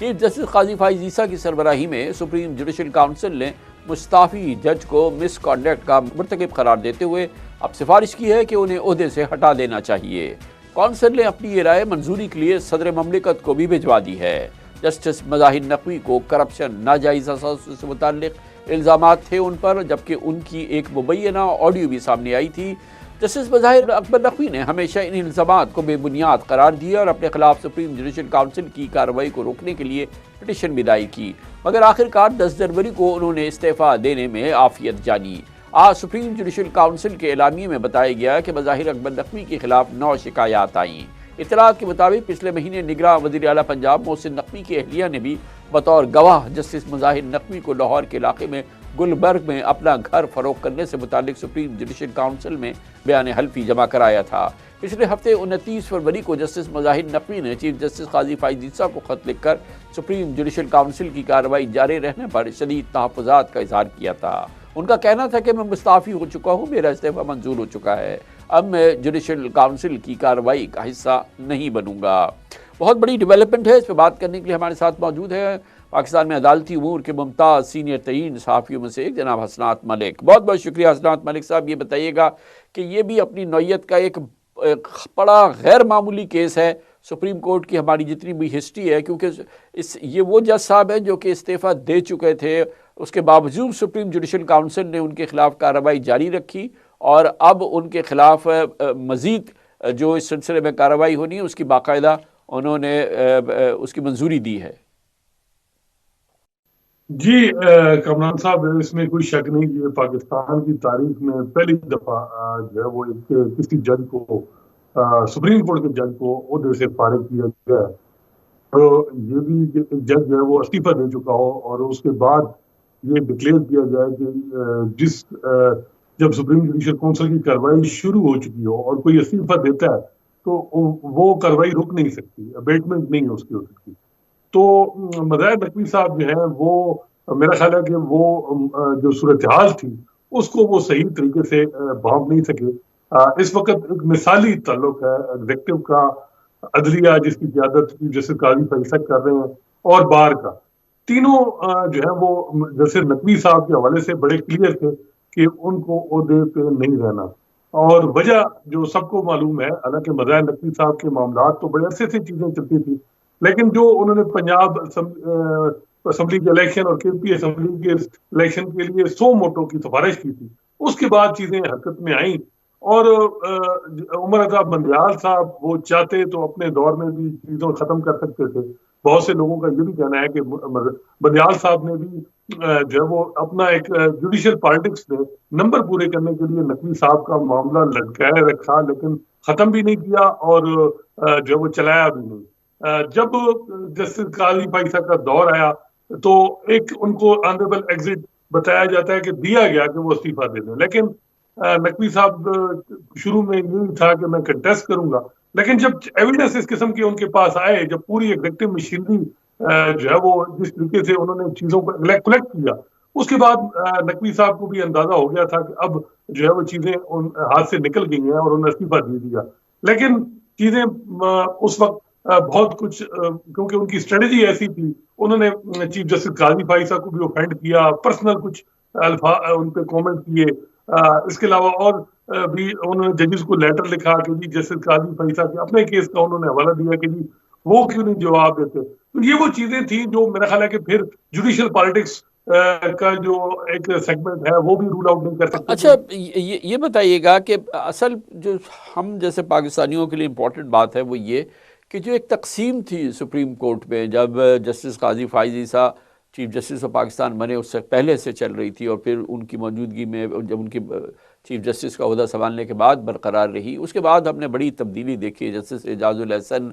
Chief justice قاضی فائز عیسیٰ کی سربراہی میں سپریم جوڈیشل کونسل نے مستعفی جج کو مس کانڈکٹ کا مرتکب قرار دیتے ہوئے اب سفارش کی ہے کہ انہیں عہدے سے ہٹا دینا چاہیے۔ کونسل نے اپنی یہ رائے منظوری کے لیے صدر مملکت کو بھی بھجوا دی ہے۔ جسٹس مظاہر نقوی کو کرپشن، ناجائز اثاثوں سے متعلق الزامات تھے ان پر، جبکہ ان کی ایک مبینہ آڈیو بھی سامنے آئی تھی۔ جسٹس مظاہر اکبر نقوی نے ہمیشہ ان الزامات کو بے بنیاد قرار دیا اور اپنے خلاف سپریم جوڈیشل کونسل کی کارروائی کو روکنے کے لیے پٹیشن بھی دائر کی، مگر آخرکار 10 جنوری کو انہوں نے استعفیٰ دینے میں عافیت جانی۔ آج سپریم جوڈیشل کونسل کے اعلامیے میں بتایا گیا کہ مظاہر اکبر نقوی کے خلاف 9 شکایات آئیں۔ اطلاعات کے مطابق پچھلے مہینے نگراں وزیر اعلیٰ پنجاب محسن نقوی کی اہلیہ نے بھی بطور گواہ جسٹس مظاہر نقوی کو لاہور کے علاقے میں گلبرگ میں اپنا گھر فروخت کرنے سے متعلق سپریم جوڈیشل کونسل میں بیان حلفی جمع کرایا تھا۔ پچھلے ہفتے 29 فروری کو جسٹس مظاہر نقوی نے چیف جسٹس قاضی فائز عیسیٰ کو خط لکھ کر سپریم جوڈیشل کونسل کی کارروائی جاری رہنے پر شدید تحفظات کا اظہار کیا تھا۔ ان کا کہنا تھا کہ میں مستعفی ہو چکا ہوں، میرا استعفیٰ منظور ہو چکا ہے، اب میں جوڈیشل کونسل کی کارروائی کا حصہ نہیں بنوں گا۔ بہت بڑی ڈیولپمنٹ ہے، اس پہ بات کرنے کے لیے ہمارے ساتھ موجود ہے پاکستان میں عدالتی امور کے ممتاز سینئر ترین صحافیوں میں سے ایک جناب حسنات ملک۔ بہت بہت شکریہ حسنات ملک صاحب۔ یہ بتائیے گا کہ یہ بھی اپنی نوعیت کا ایک بڑا غیر معمولی کیس ہے سپریم کورٹ کی ہماری جتنی بھی ہسٹری ہے، کیونکہ یہ وہ جج صاحب ہیں جو کہ استعفیٰ دے چکے تھے، اس کے باوجود سپریم جوڈیشل کونسل نے ان کے خلاف کارروائی جاری رکھی اور اب ان کے خلاف مزید جو اس سلسلے میں کارروائی ہونی ہے اس کی باقاعدہ انہوں نے اس کی منظوری دی ہے۔ جی کمران صاحب، اس میں کوئی شک نہیں کہ پاکستان کی تاریخ میں پہلی دفعہ جو ہے وہ کسی جج کو، سپریم کورٹ کے جج کو عہدے سے فارغ کیا گیا ہے۔ تو یہ بھی جج جو ہے وہ استعفیٰ دے چکا ہو اور اس کے بعد یہ ڈکلیئر کیا جائے کہ جب سپریم جوڈیشل کونسل کی کارروائی شروع ہو چکی ہو اور کوئی استعفیٰ دیتا ہے تو وہ کارروائی رک نہیں سکتی، ابیٹمنٹ نہیں اس کی ہو سکتی۔ تو مظاہر نقوی صاحب جو ہیں وہ میرا خیال ہے کہ وہ جو صورتحال تھی اس کو وہ صحیح طریقے سے بھانپ نہیں سکے۔ اس وقت ایک مثالی تعلق ہے ایگزیکٹو کا، عدلیہ جس کی قیادت جسٹس قاضی فائز عیسیٰ کر رہے ہیں، اور بار کا، تینوں جو ہے وہ جسٹس نقوی صاحب کے حوالے سے بڑے کلیئر تھے کہ ان کو عہدے پہ نہیں رہنا، اور وجہ جو سب کو معلوم ہے۔ حالانکہ مظاہر نقوی صاحب کے معاملات تو بڑے عرصے سے چیزیں چلتی تھی، لیکن جو انہوں نے پنجاب اسمبلی کے الیکشن اور کے پی اسمبلی کے الیکشن کے لیے 100 ووٹوں کی سفارش کی تھی، اس کے بعد چیزیں حرکت میں آئیں، اور عمر رضا بندیال صاحب وہ چاہتے تو اپنے دور میں بھی چیزوں ختم کر سکتے تھے۔ بہت سے لوگوں کا یہ بھی کہنا ہے کہ بندیال صاحب نے بھی جو ہے وہ اپنا ایک جوڈیشل پالیٹکس میں نمبر پورے کرنے کے لیے نقوی صاحب کا معاملہ لٹکائے رکھا، لیکن ختم بھی نہیں کیا اور جو ہے وہ چلایا بھی نہیں۔ جب جسٹس قاضی فائز عیسیٰ کا دور آیا تو ایک ان کو آنریبل ایگزٹ بتایا جاتا ہے کہ دیا گیا کہ وہ استعفیٰ دے دیں، لیکن نقوی صاحب شروع میں یہی تھا کہ میں کنٹیسٹ کروں گا، لیکن جب ایویڈنس اس قسم کے ان کے پاس آئے، جب پوری ایگزیکٹو مشینری جو ہے وہ جس طریقے سے انہوں نے چیزوں کو کلیکٹ کیا، اس کے بعد نقوی صاحب کو بھی اندازہ ہو گیا تھا کہ اب جو ہے وہ چیزیں ہاتھ سے نکل گئی ہیں اور انہوں نے استعفیٰ دے دیا۔ لیکن چیزیں اس وقت بہت کچھ، کیونکہ ان کی اسٹریٹجی ایسی تھی، انہوں نے چیف جسٹس قاضی فائز عیسیٰ کو بھی اوفینڈ کیا، پرسنل کچھ الفاظ ان پہ کومنٹ کیے، اس کے علاوہ اور بھی انہوں نے ججز کو لیٹر لکھا کہ جی جسٹس قاضی فائز عیسیٰ کے اپنے کیس کا انہوں نے حوالہ دیا کہ جی وہ کیوں نہیں جواب دیتے۔ تو یہ وہ چیزیں تھیں جو میرا خیال ہے کہ پھر جوڈیشل پالیٹکس کا جو ایک سیگمنٹ ہے وہ بھی رول آؤٹ نہیں کر سکتے۔ اچھا یہ بتائیے گا کہ اصل جو ہم جیسے پاکستانیوں کے لیے امپورٹنٹ بات ہے وہ یہ کہ جو ایک تقسیم تھی سپریم کورٹ میں جب justice Qazi Faez Isa chief justice of Pakistan بنے، اس سے پہلے سے چل رہی تھی، اور پھر ان کی موجودگی میں جب ان کی چیف جسٹس کا عہدہ سنبھالنے کے بعد برقرار رہی، اس کے بعد ہم نے بڑی تبدیلی دیکھی۔ جسٹس اعجاز الحسن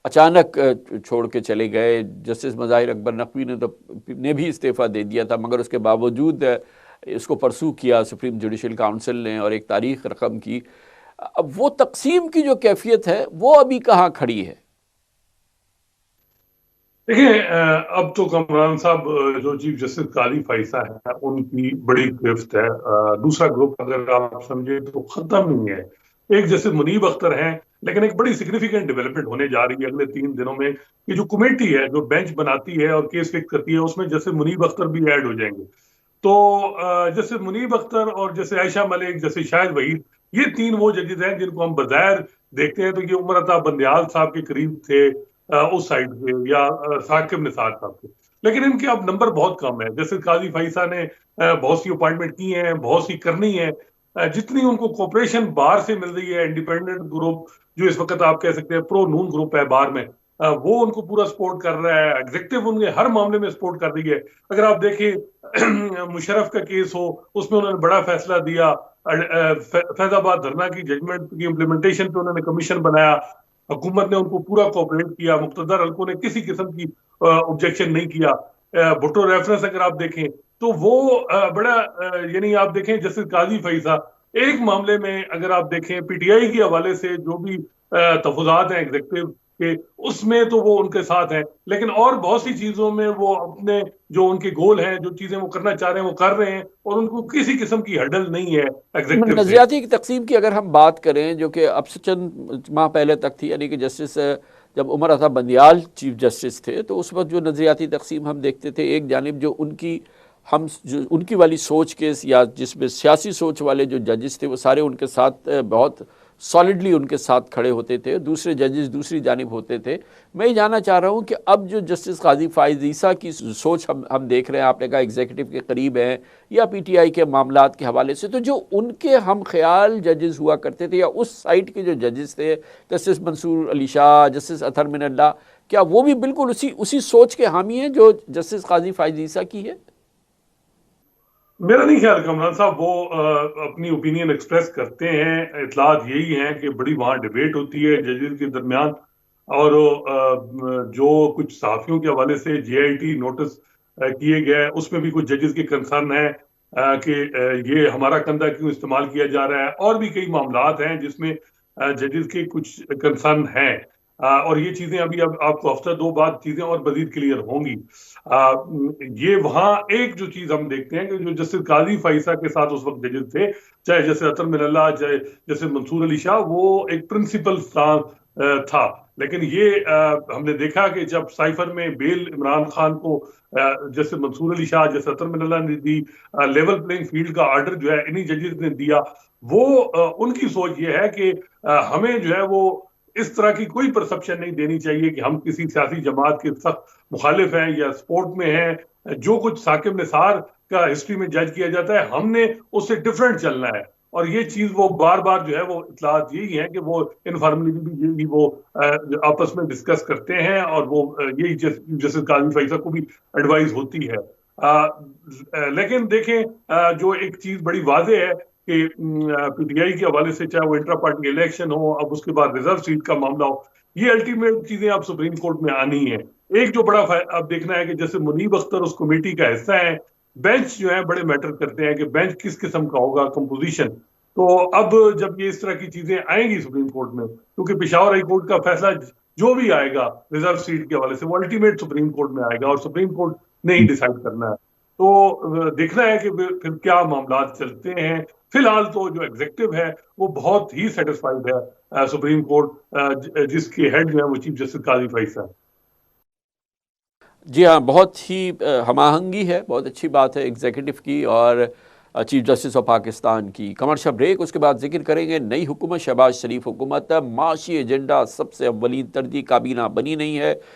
اچانک چھوڑ کے چلے گئے، جسٹس مظاہر اکبر نقوی نے بھی استعفیٰ دے دیا تھا، مگر اس کے باوجود اس کو پرسو کیا سپریم جوڈیشل کونسل نے اور ایک تاریخ رقم کی۔ اب وہ تقسیم کی جو کیفیت ہے وہ ابھی کہاں کھڑی ہے؟ دیکھیں، اب تو کمران صاحب جو چیف جسٹس قاضی فائز عیسیٰ ہے ان کی بڑی گرفت ہے، دوسرا گروپ اگر آپ سمجھے تو ختم نہیں ہے۔ ایک جیسے منیب اختر ہیں، لیکن ایک بڑی سگنیفیکنٹ ڈیولپمنٹ ہونے جا رہی ہے اگلے 3 دنوں میں کہ جو کمیٹی ہے جو بینچ بناتی ہے اور کیس فکس کرتی ہے، اس میں جیسے منیب اختر بھی ایڈ ہو جائیں گے. تو جیسے منیب اختر اور جیسے عائشہ ملک، جیسے شاہد وحید، یہ 3 وہ ججز ہیں جن کو ہم بظاہر دیکھتے ہیں تو یہ عمر عطا بندیال صاحب کے قریب تھے اس سائڈ پہ، یا ثاقب نثار صاحب کے، لیکن ان کے اب نمبر بہت کم ہے. جیسے قاضی فائزہ نے بہت سی اپوائنٹمنٹ کی ہیں، بہت سی کرنی ہے. جتنی ان کو کوپریشن باہر سے مل رہی ہے، انڈیپینڈنٹ گروپ جو اس وقت آپ کہہ سکتے ہیں پرو نون گروپ ہے باہر میں، وہ ان کو پورا سپورٹ کر رہا ہے، ایگزیکٹو ان کے ہر معاملے میں سپورٹ کر رہی ہے. اگر آپ دیکھیں مشرف کا کیس ہو، اس میں انہوں نے بڑا فیصلہ دیا. فیض آباد دھرنا کی ججمنٹ کی امپلیمنٹیشن پہ انہوں نے کمیشن بنایا، حکومت نے ان کو پورا کوپریٹ کیا، مقتدر حلقوں نے کسی قسم کی آبجیکشن نہیں کیا. بھٹو ریفرنس اگر آپ دیکھیں تو وہ بڑا یعنی آپ دیکھیں جیسے قاضی فائزہ ایک معاملے میں اگر آپ دیکھیں پی ٹی آئی کے حوالے سے جو بھی تفوضات ہیں ایگزیکٹو کے، اس میں تو وہ ان کے ساتھ ہیں، لیکن اور بہت سی چیزوں میں وہ اپنے جو ان کے گول ہیں، جو چیزیں وہ کرنا چاہ رہے ہیں وہ کر رہے ہیں، اور ان کو کسی قسم کی ہرڈل نہیں ہے ایگزیکٹو سے. نظریاتی کی تقسیم کی اگر ہم بات کریں جو کہ اب سے چند ماہ پہلے تک تھی، یعنی کہ جسٹس جب عمر عطا بندیال چیف جسٹس تھے تو اس وقت جو نظریاتی تقسیم ہم دیکھتے تھے، ایک جانب جو ان کی والی سوچ کے یا جس میں سیاسی سوچ والے جو ججز تھے وہ سارے ان کے ساتھ بہت سالڈلی ان کے ساتھ کھڑے ہوتے تھے، دوسرے ججز دوسری جانب ہوتے تھے. میں یہ جاننا چاہ رہا ہوں کہ اب جو جسٹس قاضی فائز عیسیٰ کی سوچ ہم دیکھ رہے ہیں، آپ نے کہا ایگزیکٹو کے قریب ہیں یا پی ٹی آئی کے معاملات کے حوالے سے، تو جو ان کے ہم خیال ججز ہوا کرتے تھے یا اس سائٹ کے جو ججز تھے، جسٹس منصور علی شاہ، جسٹس اطہر من اللہ، کیا وہ بھی بالکل اسی سوچ کے حامی ہیں جو جسٹس قاضی فائز عیسیٰ کی ہے؟ میرا نہیں خیال کامران صاحب وہ اپنی اوپینین ایکسپریس کرتے ہیں. اطلاعات یہی ہیں کہ بڑی وہاں ڈیبیٹ ہوتی ہے ججز کے درمیان، اور جو کچھ صحافیوں کے حوالے سے جے آئی ٹی نوٹس کیے گئے، اس میں بھی کچھ ججز کے کنسرن ہیں کہ یہ ہمارا کندھا کیوں استعمال کیا جا رہا ہے. اور بھی کئی معاملات ہیں جس میں ججز کے کچھ کنسرن ہیں، اور یہ چیزیں ابھی اب آپ کو ہفتہ 2 بعد چیزیں اور مزید کلیئر ہوں گی. یہ وہاں ایک جو چیز ہم دیکھتے ہیں کہ جو جسٹس قاضی فائزہ کے ساتھ اس وقت ججز تھے، چاہے جیسے اطہر من اللہ، چاہے جیسے منصور علی شاہ، وہ ایک پرنسپل تھا. لیکن یہ ہم نے دیکھا کہ جب سائفر میں بیل عمران خان کو جیسے منصور علی شاہ، جیسے اطہر من اللہ نے دی، لیول پلینگ فیلڈ کا آرڈر جو ہے انہی ججز نے دیا. وہ ان کی سوچ یہ ہے کہ ہمیں جو ہے وہ اس طرح کی کوئی پرسپشن نہیں دینی چاہیے کہ ہم کسی سیاسی جماعت کے سخت مخالف ہیں یا سپورٹ میں ہیں. جو کچھ ثاقب نثار کا ہسٹری میں جج کیا جاتا ہے، ہم نے اس سے ڈفرینٹ چلنا ہے. اور یہ چیز وہ بار بار جو ہے وہ اطلاعات یہی ہیں کہ وہ انفارملی بھی یہی وہ آپس میں ڈسکس کرتے ہیں، اور وہ یہی جیسے قاضی فائزہ کو بھی ایڈوائز ہوتی ہے. لیکن دیکھیں جو ایک چیز بڑی واضح ہے کہ پی ٹی آئی کے حوالے سے، چاہے وہ انٹرا پارٹی الیکشن ہو، اب اس کے بعد ریزرو سیٹ کا معاملہ ہو، یہ الٹیمیٹ چیزیں اب سپریم کورٹ میں آنی ہیں. ایک جو بڑا اب دیکھنا ہے کہ جیسے منیب اختر اس کمیٹی کا حصہ ہیں، بینچ جو ہے بڑے میٹر کرتے ہیں کہ بینچ کس قسم کا ہوگا، کمپوزیشن. تو اب جب یہ اس طرح کی چیزیں آئیں گی سپریم کورٹ میں، کیونکہ پشاور ہائی کورٹ کا فیصلہ جو بھی آئے گا ریزرو سیٹ کے حوالے سے وہ الٹیمیٹ سپریم کورٹ میں آئے گا، اور سپریم کورٹ نے ہی ڈیسائیڈ کرنا ہے. تو دیکھنا ہے کہ پھر کیا معاملات چلتے ہیں. فی الحال تو جو ایگزیکٹو ہے وہ بہت ہی سیٹسفائیڈ ہے سپریم کورٹ، جس کے ہیڈ جو ہے وہ چیف جسٹس قاضی فائزہ ہے. جی ہاں، بہت ہی ہم آہنگی ہے، بہت اچھی بات ہے ایگزیکٹو کی اور چیف جسٹس آف پاکستان کی. کمرشل بریک، اس کے بعد ذکر کریں گے نئی حکومت شہباز شریف حکومت. معاشی ایجنڈا سب سے اولین ترجیح کابینہ بنی نہیں ہے.